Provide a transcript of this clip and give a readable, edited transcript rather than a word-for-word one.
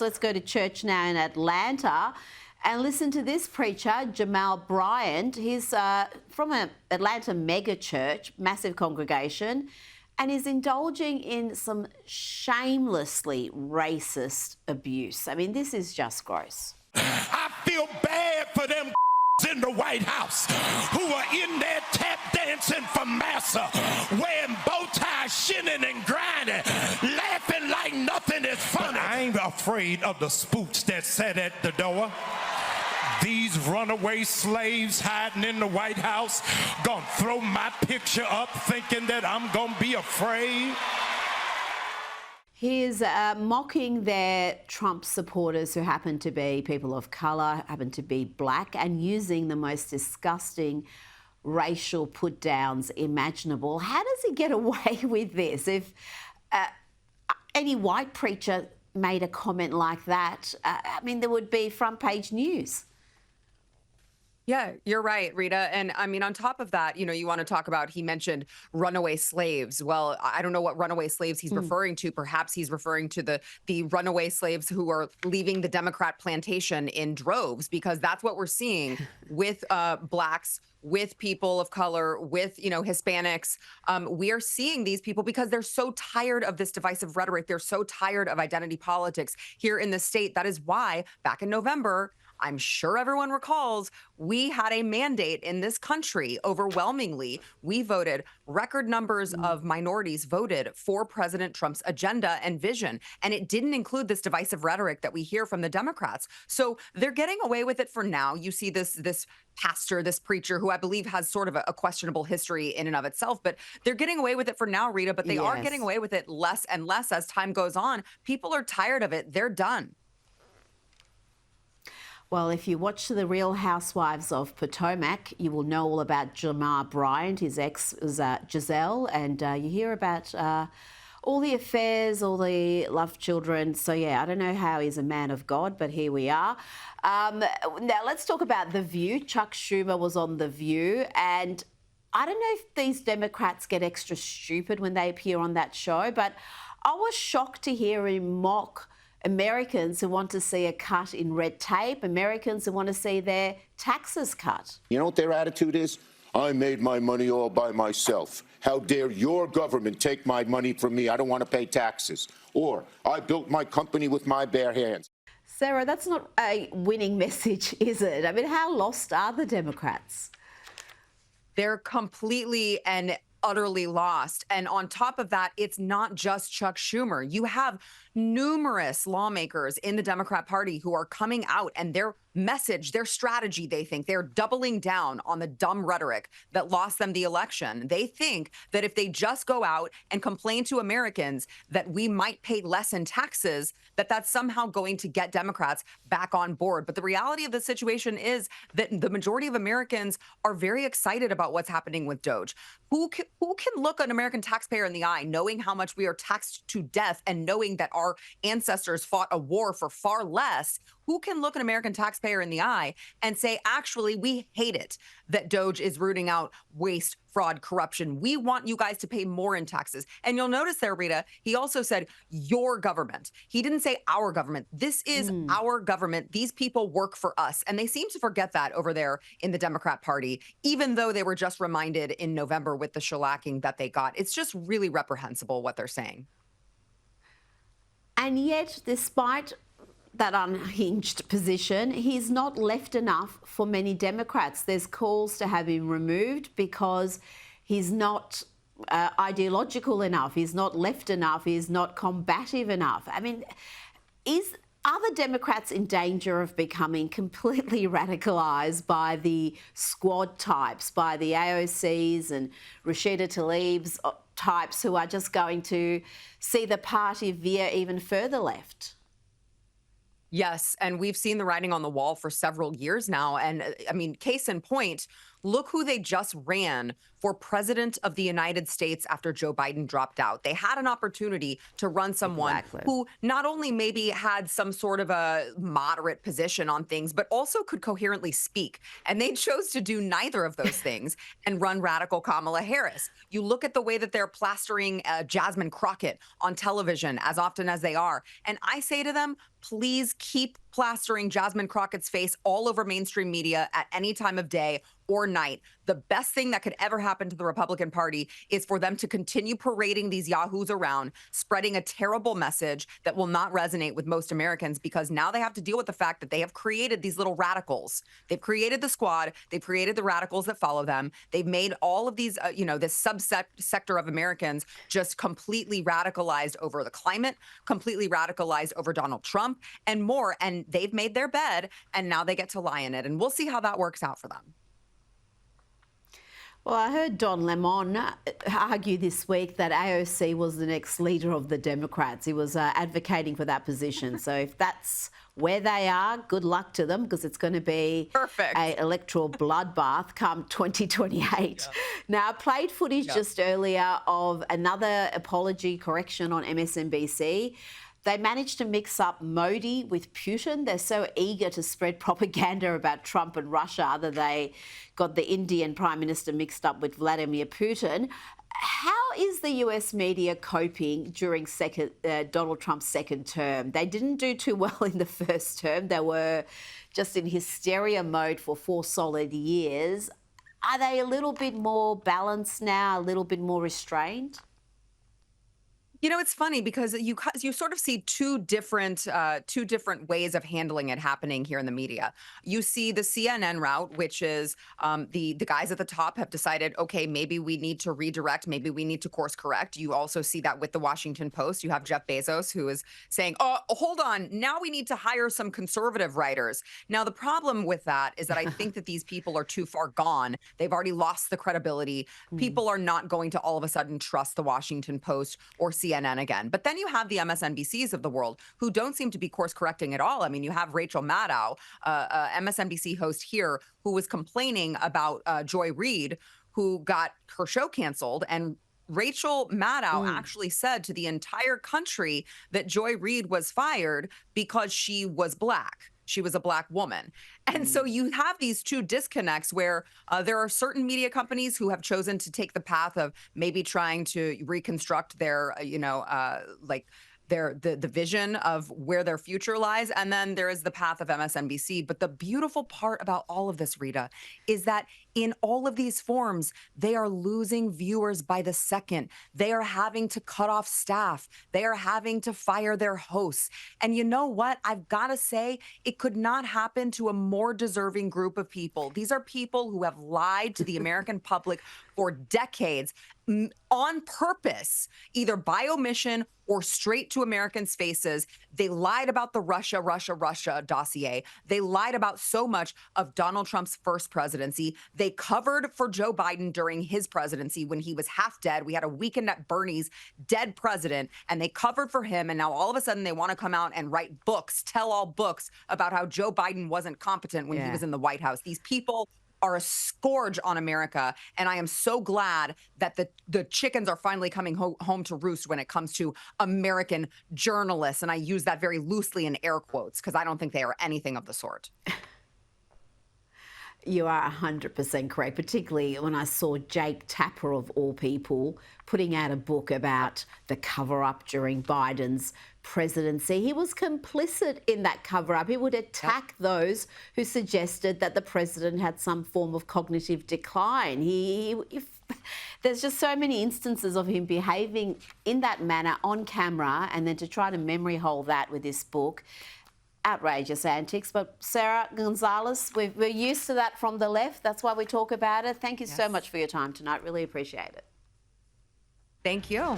Let's go to church now in Atlanta and listen to this preacher, Jamal Bryant. He's from an Atlanta mega church, massive congregation, and is indulging in some shamelessly racist abuse. I mean, this is just gross. I feel bad for them in the White House who are in there tap dancing for massa, wearing bow ties, shinning and grinding, laughing like nothing is funny. But I ain't afraid of the spooks that sat at the door. These runaway slaves hiding in the White House gonna throw my picture up thinking that I'm gonna be afraid. He is mocking their Trump supporters who happen to be people of colour, happen to be black, and using the most disgusting racial put-downs imaginable. How does he get away with this? If any white preacher made a comment like that, I mean, there would be front-page news. Yeah, you're right, Rita. And I mean, on top of that, you know, you want to talk about, he mentioned runaway slaves. Well, I don't know what runaway slaves he's referring to. Perhaps he's referring to the runaway slaves who are leaving the Democrat plantation in droves, because that's what we're seeing with blacks, with people of color, with, you know, Hispanics. We are seeing these people because they're so tired of this divisive rhetoric. They're so tired of identity politics here in the state. That is why back in November, I'm sure everyone recalls, we had a mandate in this country. Overwhelmingly, we voted, record numbers of minorities voted for President Trump's agenda and vision. And it didn't include this divisive rhetoric that we hear from the Democrats. So they're getting away with it for now. You see this pastor, this preacher, who I believe has sort of a questionable history in and of itself, but they're getting away with it for now, Rita, but they are getting away with it less and less as time goes on. People are tired of it. They're done. Well, if you watch The Real Housewives of Potomac, you will know all about Jamal Bryant. His ex was Giselle, and you hear about all the affairs, all the love children. So, yeah, I don't know how he's a man of God, but here we are. Now, let's talk about The View. Chuck Schumer was on The View, and I don't know if these Democrats get extra stupid when they appear on that show, but I was shocked to hear him mock Americans who want to see a cut in red tape, Americans who want to see their taxes cut. You know what their attitude is? I made my money all by myself. How dare your government take my money from me? I don't want to pay taxes. Or I built my company with my bare hands. Sarah, that's not a winning message, is it? I mean, how lost are the Democrats? They're completely and utterly lost. And on top of that, it's not just Chuck Schumer. You have numerous lawmakers in the Democrat Party who are coming out, and their message, their strategy, they think they're doubling down on the dumb rhetoric that lost them the election. They think that if they just go out and complain to Americans that we might pay less in taxes, that that's somehow going to get Democrats back on board. But the reality of the situation is that the majority of Americans are very excited about what's happening with DOGE. Who can look an American taxpayer in the eye, knowing how much we are taxed to death and knowing that our ancestors fought a war for far less? Who can look an American taxpayer in the eye and say, actually, we hate it that DOGE is rooting out waste, fraud, corruption. We want you guys to pay more in taxes. And you'll notice there, Rita, he also said your government. He didn't say our government. This is our government. These people work for us. And they seem to forget that over there in the Democrat Party, even though they were just reminded in November with the shellacking that they got. It's just really reprehensible what they're saying. And yet, despite that unhinged position, he's not left enough for many Democrats. There's calls to have him removed because he's not ideological enough, he's not left enough, he's not combative enough. I mean, are the Democrats in danger of becoming completely radicalised by the squad types, by the AOCs and Rashida Tlaib's types who are just going to see the party veer even further left? Yes, and we've seen the writing on the wall for several years now. And I mean, case in point, Look who they just ran for president of the United States after Joe Biden dropped out. They had an opportunity to run someone Exactly. who not only maybe had some sort of a moderate position on things, but also could coherently speak. And they chose to do neither of those things and run radical Kamala Harris. You look at the way that they're plastering Jasmine Crockett on television as often as they are. And I say to them, please keep plastering Jasmine Crockett's face all over mainstream media at any time of day or night. The best thing that could ever happen to the Republican Party is for them to continue parading these yahoos around, spreading a terrible message that will not resonate with most Americans, because now they have to deal with the fact that they have created these little radicals. They've created the squad. They've created the radicals that follow them. They've made all of these, this sector of Americans just completely radicalized over the climate, completely radicalized over Donald Trump and more. And they've made their bed, and now they get to lie in it. And we'll see how that works out for them. Well, I heard Don Lemon argue this week that AOC was the next leader of the Democrats. He was advocating for that position. So if that's where they are, good luck to them, because it's going to be an electoral bloodbath come 2028. Yeah. Now, I played footage just earlier of another apology correction on MSNBC. They managed to mix up Modi with Putin. They're so eager to spread propaganda about Trump and Russia that they got the Indian Prime Minister mixed up with Vladimir Putin. How is the US media coping during Donald Trump's second term? They didn't do too well in the first term. They were just in hysteria mode for 4 solid years. Are they a little bit more balanced now, a little bit more restrained? You know, it's funny because you sort of see two different ways of handling it happening here in the media. You see the CNN route, which is the guys at the top have decided, okay, maybe we need to redirect, maybe we need to course correct. You also see that with the Washington Post. You have Jeff Bezos, who is saying, oh, hold on, now we need to hire some conservative writers. Now, the problem with that is that I think that these people are too far gone. They've already lost the credibility. People are not going to all of a sudden trust the Washington Post or CNN again. But then you have the MSNBCs of the world who don't seem to be course correcting at all. I mean, you have Rachel Maddow, MSNBC host here, who was complaining about Joy Reid, who got her show canceled. And Rachel Maddow actually said to the entire country that Joy Reid was fired because she was Black. She was a Black woman. And so you have these two disconnects where there are certain media companies who have chosen to take the path of maybe trying to reconstruct their, the vision of where their future lies. And then there is the path of MSNBC. But the beautiful part about all of this, Rita, is that in all of these forms, they are losing viewers by the second. They are having to cut off staff. They are having to fire their hosts. And you know what? I've got to say, it could not happen to a more deserving group of people. These are people who have lied to the American public for decades on purpose, either by omission or straight to Americans' faces. They lied about the Russia dossier. They lied about so much of Donald Trump's first presidency. They covered for Joe Biden during his presidency when he was half dead. We had a Weekend at Bernie's dead president, and they covered for him. And now all of a sudden they want to come out and write books, tell-all books about how Joe Biden wasn't competent when he was in the White House. These people are a scourge on America. And I am so glad that the chickens are finally coming home to roost when it comes to American journalists. And I use that very loosely in air quotes because I don't think they are anything of the sort. You are 100% correct, particularly when I saw Jake Tapper, of all people, putting out a book about the cover-up during Biden's presidency. He was complicit in that cover-up. He would attack those who suggested that the president had some form of cognitive decline. There's just so many instances of him behaving in that manner on camera, and then to try to memory hole that with this book. Outrageous antics. But Sara, Gonzales, we're used to that from the left. That's why we talk about it. Thank you so much for your time tonight. Really appreciate it. Thank you.